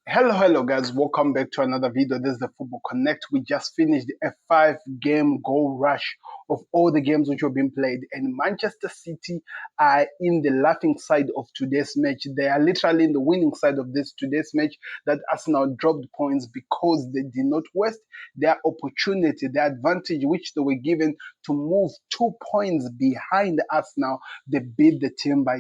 Hello guys, welcome back to another video. This is the Football Connect. We just finished a 5 game goal rush of all the games which have been played, and Manchester City are in the laughing side of today's match. They are literally in the winning side of this today's match, that Arsenal dropped points because they did not waste their opportunity, their advantage which they were given to move 2 points behind Arsenal. They beat the team by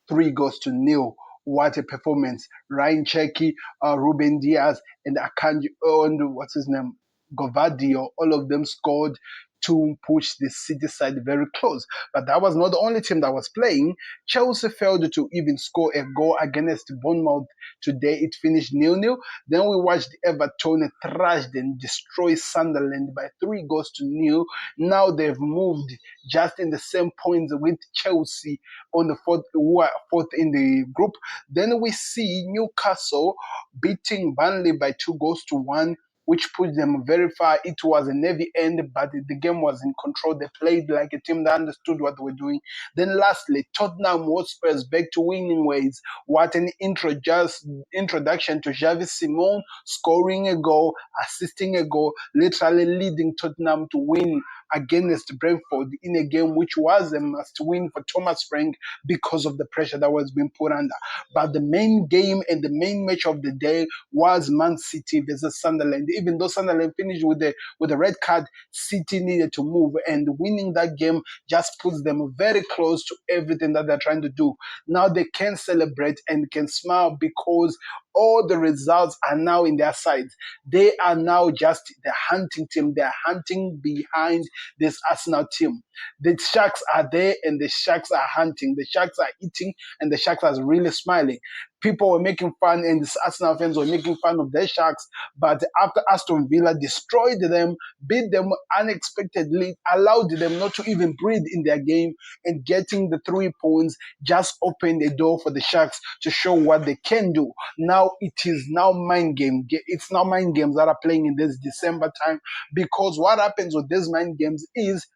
3 goals to nil. What a performance! Ryan Cherky, Ruben Diaz, and Akanji, and what's his name? Govadio, all of them scored to push the City side very close. But that was not the only team that was playing. Chelsea failed to even score a goal against Bournemouth today. It finished nil-nil. Then we watched Everton thrashed and destroy Sunderland by 3 goals to nil. Now they've moved just in the same points with Chelsea on the fourth in the group. Then we see Newcastle beating Burnley by 2 goals to 1, which put them very far. It was a heavy end, but the game was in control. They played like a team that understood what they were doing. Then lastly, Tottenham Hotspurs back to winning ways. What an introduction to Xavi Simon, scoring a goal, assisting a goal, literally leading Tottenham to win against Brentford in a game which was a must-win for Thomas Frank because of the pressure that was being put under. But the main game and the main match of the day was Man City versus Sunderland. Even though Sunderland finished with a red card, City needed to move, and winning that game just puts them very close to everything that they're trying to do. Now they can celebrate and can smile because all the results are now in their sides. They are now just the hunting team. They're hunting behind this Arsenal team. The Sharks are there and the Sharks are hunting. The Sharks are eating and the Sharks are really smiling. People were making fun, and the Arsenal fans were making fun of their Sharks. But after Aston Villa destroyed them, beat them unexpectedly, allowed them not to even breathe in their game, and getting the 3 points just opened a door for the Sharks to show what they can do. Now it is now mind game. It's now mind games that are playing in this December time, because what happens with these mind games is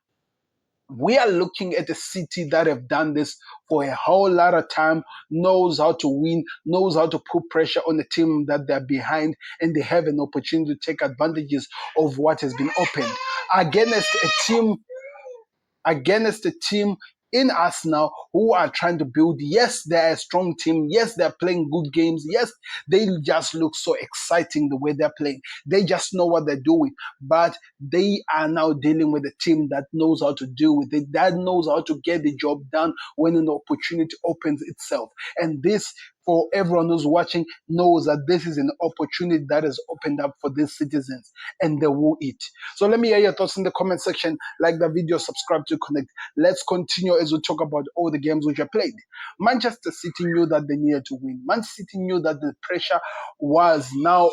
we are looking at a City that have done this for a whole lot of time, knows how to win, knows how to put pressure on the team that they're behind, and they have an opportunity to take advantages of what has been opened against a team against a team in Arsenal who are trying to build. Yes, they're a strong team. Yes, they're playing good games. Yes, they just look so exciting the way they're playing. They just know what they're doing. But they are now dealing with a team that knows how to deal with it, that knows how to get the job done when an opportunity opens itself. And this, for everyone who's watching, knows that this is an opportunity that is opened up for these citizens, and they will eat. So let me hear your thoughts in the comment section. Like the video, subscribe to Connect. Let's continue as we talk about all the games which are played. Manchester City knew that they needed to win. Man City knew that the pressure was now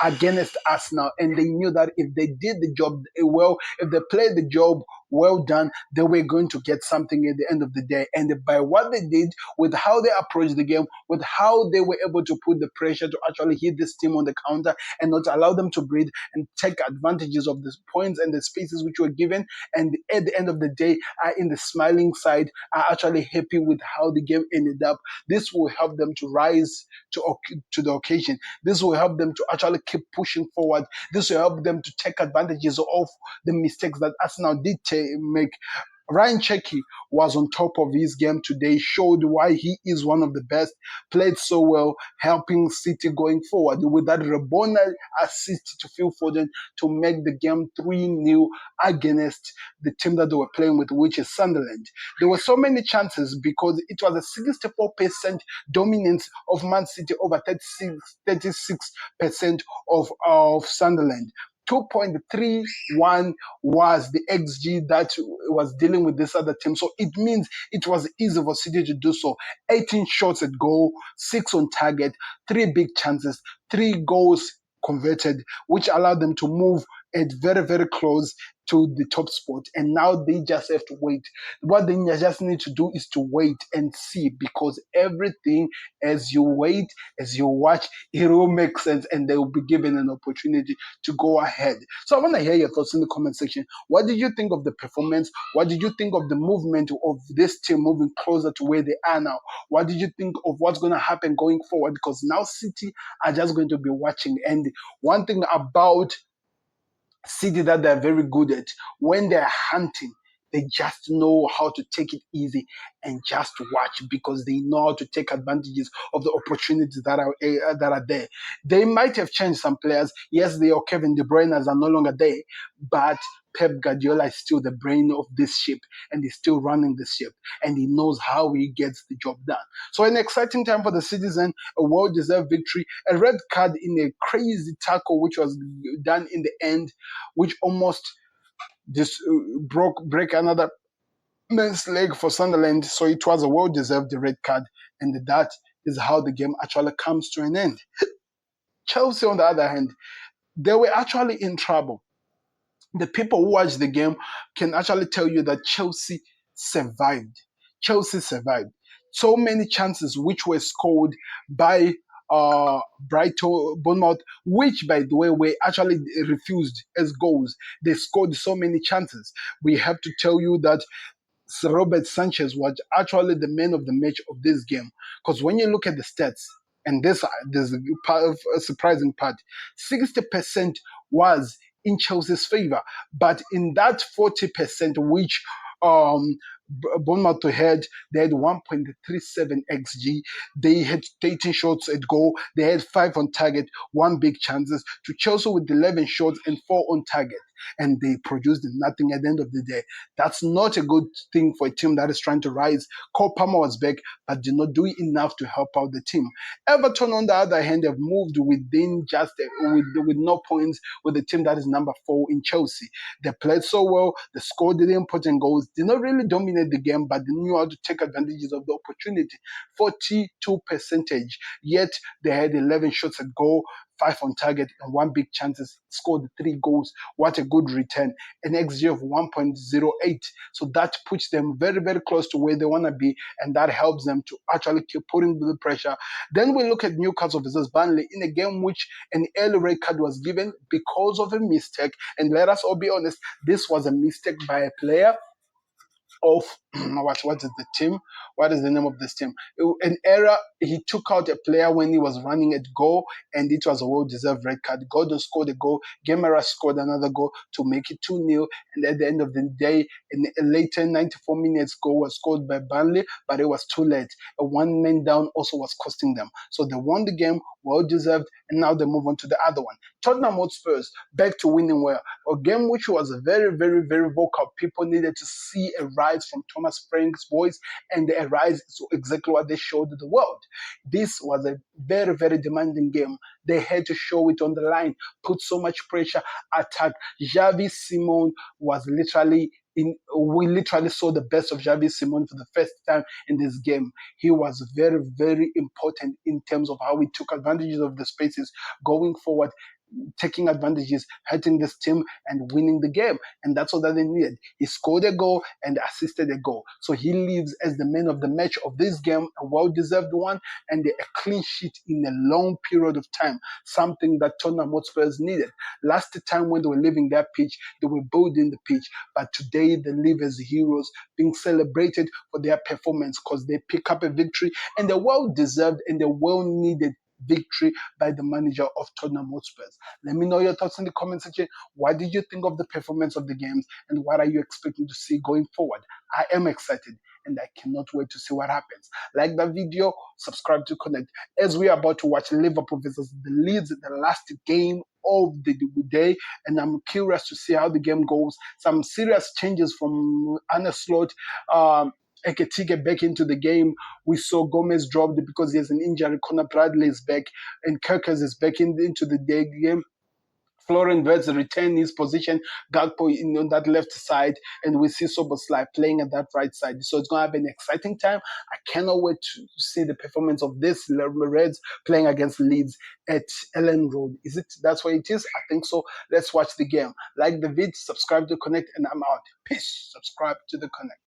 against Arsenal, and they knew that if they did the job well, if they played the job well done, they were going to get something at the end of the day. And by what they did, with how they approached the game, with how they were able to put the pressure to actually hit this team on the counter and not allow them to breathe and take advantages of the points and the spaces which were given, and at the end of the day are in the smiling side, are actually happy with how the game ended up. This will help them to rise to the occasion. This will help them to actually keep pushing forward. This will help them to take advantages of the mistakes that Arsenal did make. Ryan Cherky was on top of his game today, showed why he is one of the best, played so well, helping City going forward with that Rabona assist to Phil Foden to make the game 3-0 against the team that they were playing with, which is Sunderland. There were so many chances because it was a 64% dominance of Man City over 36% of Sunderland. 2.31 was the XG that was dealing with this other team. So it means it was easy for City to do so. 18 shots at goal, 6 on target, 3 big chances, 3 goals converted, which allowed them to move at very, very close to the top spot, and now they just have to wait. What they just need to do is to wait and see, because everything, as you wait, as you watch, it will make sense, and they will be given an opportunity to go ahead. So I want to hear your thoughts in the comment section. What did you think of the performance? What did you think of the movement of this team moving closer to where they are now? What did you think of what's going to happen going forward? Because now City are just going to be watching. And one thing about City that they're very good at, when they're hunting, they just know how to take it easy and just watch, because they know how to take advantages of the opportunities that are there. They might have changed some players. Yes, they are Kevin De Bruyne are no longer there, but Pep Guardiola is still the brain of this ship, and he's still running this ship, and he knows how he gets the job done. So an exciting time for the Citizen, a well-deserved victory, a red card in a crazy tackle which was done in the end, which almost just break another man's leg for Sunderland. So it was a well-deserved red card, and that is how the game actually comes to an end. Chelsea, on the other hand, they were actually in trouble. The people who watch the game can actually tell you that Chelsea survived. Chelsea survived. So many chances which were scored by Brighton, Bournemouth, which, by the way, were actually refused as goals. They scored so many chances. We have to tell you that Robert Sanchez was actually the man of the match of this game. Because when you look at the stats, and this is part of a surprising part, 60% was in Chelsea's favor. But in that 40%, which Bournemouth had, they had 1.37 xg. They had 13 shots at goal. They had 5 on target, 1 big chances. To Chelsea with 11 shots and 4 on target, and they produced nothing at the end of the day. That's not a good thing for a team that is trying to rise. Cole Palmer was back, but did not do enough to help out the team. Everton, on the other hand, have moved within just with no points with the team that is number 4 in Chelsea. They played so well. They scored the important goals. Did not really dominate the game, but they knew how to take advantages of the opportunity. 42%, yet they had 11 shots at goal, 5 on target, and 1 big chances. Scored 3 goals. What a good return. An XG of 1.08. So that puts them very, very close to where they want to be, and that helps them to actually keep putting the pressure. Then we look at Newcastle versus Burnley in a game which an early red card was given because of a mistake. And let us all be honest, this was a mistake by a player of what is the team? What is the name of this team? An error. He took out a player when he was running at goal, and it was a well-deserved red card. Gordon scored a goal. Gemara scored another goal to make it 2-0. And at the end of the day, in a later 94 minutes goal was scored by Burnley, but it was too late. A one-man down also was costing them. So they won the game, well-deserved, and now they move on to the other one. Tottenham Hotspurs back to winning well. A game which was very, very, very vocal. People needed to see a rise from Thomas Frank's boys, and a rise to exactly what they showed the world. This was a very, very demanding game. They had to show it on the line, put so much pressure, attack. Xavi Simon was literally we literally saw the best of Xavi Simon for the first time in this game. He was very, very important in terms of how he took advantages of the spaces going forward, taking advantages, hurting this team, and winning the game. And that's all that they needed. He scored a goal and assisted a goal. So he leaves as the man of the match of this game, a well-deserved one, and a clean sheet in a long period of time, something that Tottenham Hotspurs needed. Last time when they were leaving that pitch, they were building the pitch. But today they live as heroes, being celebrated for their performance because they pick up a victory, and a well-deserved and a well-needed victory by the manager of Tottenham Hotspurs. Let me know your thoughts in the comment section. What did you think of the performance of the games, and what are you expecting to see going forward? I am excited, and I cannot wait to see what happens. Like the video, subscribe to connect, as we are about to watch Liverpool versus the Leeds, the last game of the day, and I'm curious to see how the game goes. Some serious changes from Arne Slot. Eketike back into the game. We saw Gomez dropped because he has an injury. Conor Bradley is back, and Kirkers is back into the day game. Florian Wirtz retain his position, Gakpo on that left side, and we see Soboslai playing at that right side. So it's going to be an exciting time. I cannot wait to see the performance of this Reds playing against Leeds at Ellen Road. Is it? That's where it is? I think so. Let's watch the game. Like the vid, subscribe to Connect, and I'm out. Peace. Subscribe to the Connect.